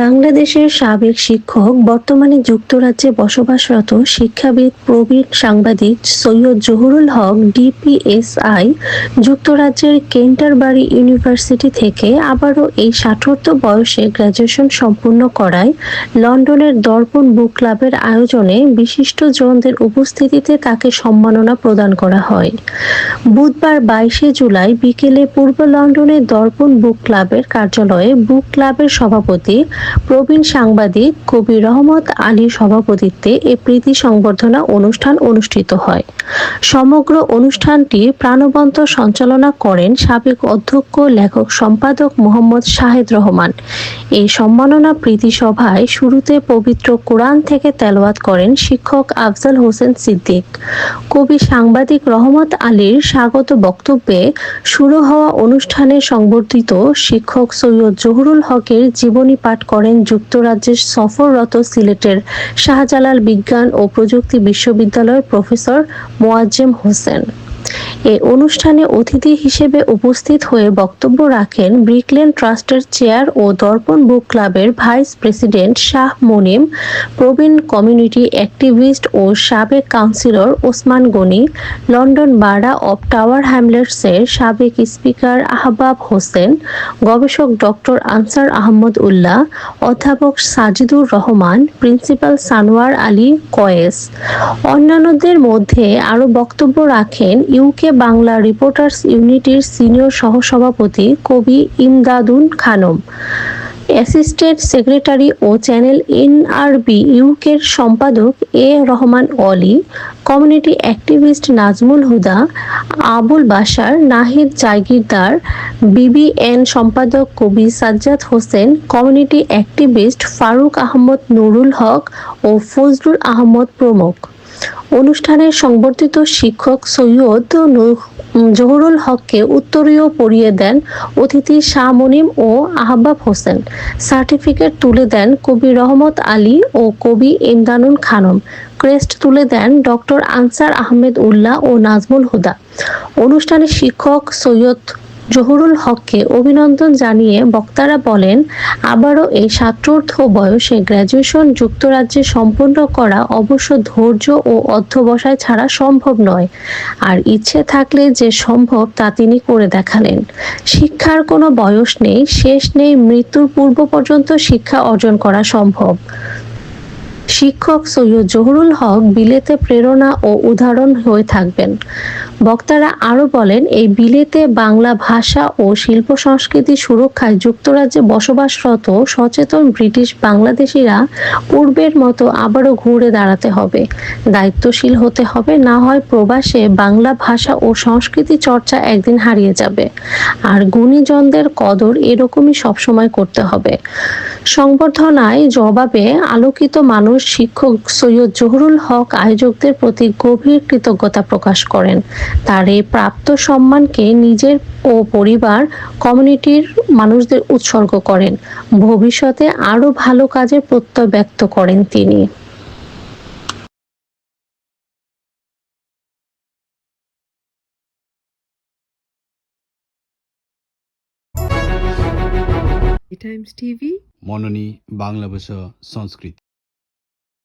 বাংলাদেশের সাবেক শিক্ষক, বর্তমানে যুক্তরাজ্যে বসবাসরত শিক্ষাবিদ প্রবীণ সাংবাদিক সৈয়দ জহুরুল হক ডিপিএসআই যুক্তরাজ্যের কেন্টারবারি ইউনিভার্সিটি থেকে আবারও এই ৬০ বয়সে গ্র্যাজুয়েশন সম্পূর্ণ করায় লন্ডনের দর্পণ বুক ক্লাবের আয়োজনে বিশিষ্টজনদের উপস্থিতিতে তাকে সম্মাননা প্রদান করা হয়। বুধবার ২২শে জুলাই বিকেলে পূর্ব লন্ডনের দর্পণ বুক ক্লাবের কার্যালয়ে বুক ক্লাবের সভাপতি প্রবীণ সাংবাদিক কবি রহমত আলীর সভাপতিত্বে এ প্রীতি সংবর্ধনা অনুষ্ঠান অনুষ্ঠিত হয়। সমগ্র অনুষ্ঠানটি প্রাণবন্ত সঞ্চালনা করেন সাবেক অধ্যক্ষ লেখক সম্পাদক মোহাম্মদ শাহেদ রহমান। এই সম্মাননা প্রীতি সভায় শুরুতে পবিত্র কোরআন থেকে তেলাওয়াত করেন শিক্ষক আফজাল হোসেন সিদ্দিক। কবি সাংবাদিক রহমত আলীর স্বাগত বক্তব্যে শুরু হওয়া অনুষ্ঠানে সংবর্ধিত শিক্ষক সৈয়দ জহুরুল হকের জীবনী পাঠ করেন যুক্তরাজ্যের সফররত সিলেটের শাহজালাল বিজ্ঞান ও প্রযুক্তি বিশ্ববিদ্যালয়ের প্রফেসর মোয়াজ্জেম হোসেন। এ অনুষ্ঠানে অতিথি হিসেবে উপস্থিত হয়ে বক্তব্য রাখেন ব্রিকলেন ট্রাস্টের চেয়ার ও দর্পণ বুক ক্লাবের ভাইস প্রেসিডেন্ট শাহ মনিম, প্রবীণ কমিউনিটি অ্যাক্টিভিস্ট ও সাবেক councillor Osman Gani, London borough of Tower হ্যামলেটসের সাবেক স্পিকার আহবাব হোসেন, গবেষক ডক্টর আনসার আহমদ উল্লাহ, অধ্যাপক সাজিদুর রহমান, প্রিন্সিপাল সানোয়ার আলী কয়েস। অন্যান্যদের মধ্যে আরও বক্তব্য রাখেন ইউকে বাংলা রিপোর্টার্স ইউনিটির সিনিয়র সহসভাপতি কবি ইমদাদুন খানম, অ্যাসিস্ট্যান্ট সেক্রেটারি ও চ্যানেল এনআরবি ইউকের সম্পাদক এ রহমান অলি, কমিউনিটি অ্যাক্টিভিস্ট নাজমুল হুদা, আবুল বাশার, নাহিদ জাগিরদার, বিবিএন সম্পাদক কবি সাজ্জাদ হোসেন, কমিউনিটি অ্যাক্টিভিস্ট ফারুক আহমদ, নুরুল হক ও ফজলুল আহমদ প্রমুখ। অনুষ্ঠানের সংবর্ধিত শিক্ষক সৈয়দ জহুরুল হককে উত্তরীয় পরিয়ে দেন অতিথি শাহ মনিম ও আহবাব হোসেন। সার্টিফিকেট তুলে দেন কবি রহমত আলী ও কবি ইমদাদুন খানম। ক্রেস্ট তুলে দেন ডক্টর আনসার আহমেদ উল্লাহ ও নাজমুল হুদা। অনুষ্ঠানে শিক্ষক সৈয়দ জহুরুল হককে অভিনন্দন জানিয়ে বক্তারা বলেন, আবারও এই ৬০ বয়সে গ্র্যাজুয়েশন যুক্তরাজ্যে সম্পন্ন করা অবশ্য ধৈর্য ও অধ্যবসায় ছাড়া সম্ভব নয়, আর ইচ্ছে থাকলে যে সম্ভব তা তিনি করে দেখালেন। শিক্ষার কোনো বয়স নেই, শেষ নেই, মৃত্যুর পূর্ব পর্যন্ত শিক্ষা অর্জন করা সম্ভব। শিক্ষক সৈয়দ জহুরুল হক বিলেতে প্রেরণা ও উদাহরণ হয়ে থাকবেন। বক্তারা আরও বলেন, এই বিলেতে বাংলা ভাষা ও শিল্প সংস্কৃতি সুরক্ষায় যুক্তরাজ্যে বসবাসরত সচেতন ব্রিটিশ বাংলাদেশিরা পূর্বের মতো আবারও ঘুরে দাঁড়াতে হবে, দায়িত্বশীল হতে হবে, না হয় প্রবাসে বাংলা ভাষা ও সংস্কৃতি চর্চা একদিন হারিয়ে যাবে। আর গুণীজনদের কদর এরকমই সবসময় করতে হবে। সংবর্ধনায় জবাবে আলোকিত মানুষ শিক্ষক সৈয়দ জহুরুল হক আয়োজকদের প্রতি গভীর কৃতজ্ঞতা প্রকাশ করেন। তার এই প্রাপ্ত সম্মানকে নিজের ও পরিবার, কমিউনিটির মানুষদের উৎসর্গ করেন। ভবিষ্যতে আরও ভালো কাজের প্রত্যয় ব্যক্ত করেন তিনি। টাইমস টিভি মননী বাংলা ভাষা সংস্কৃতি।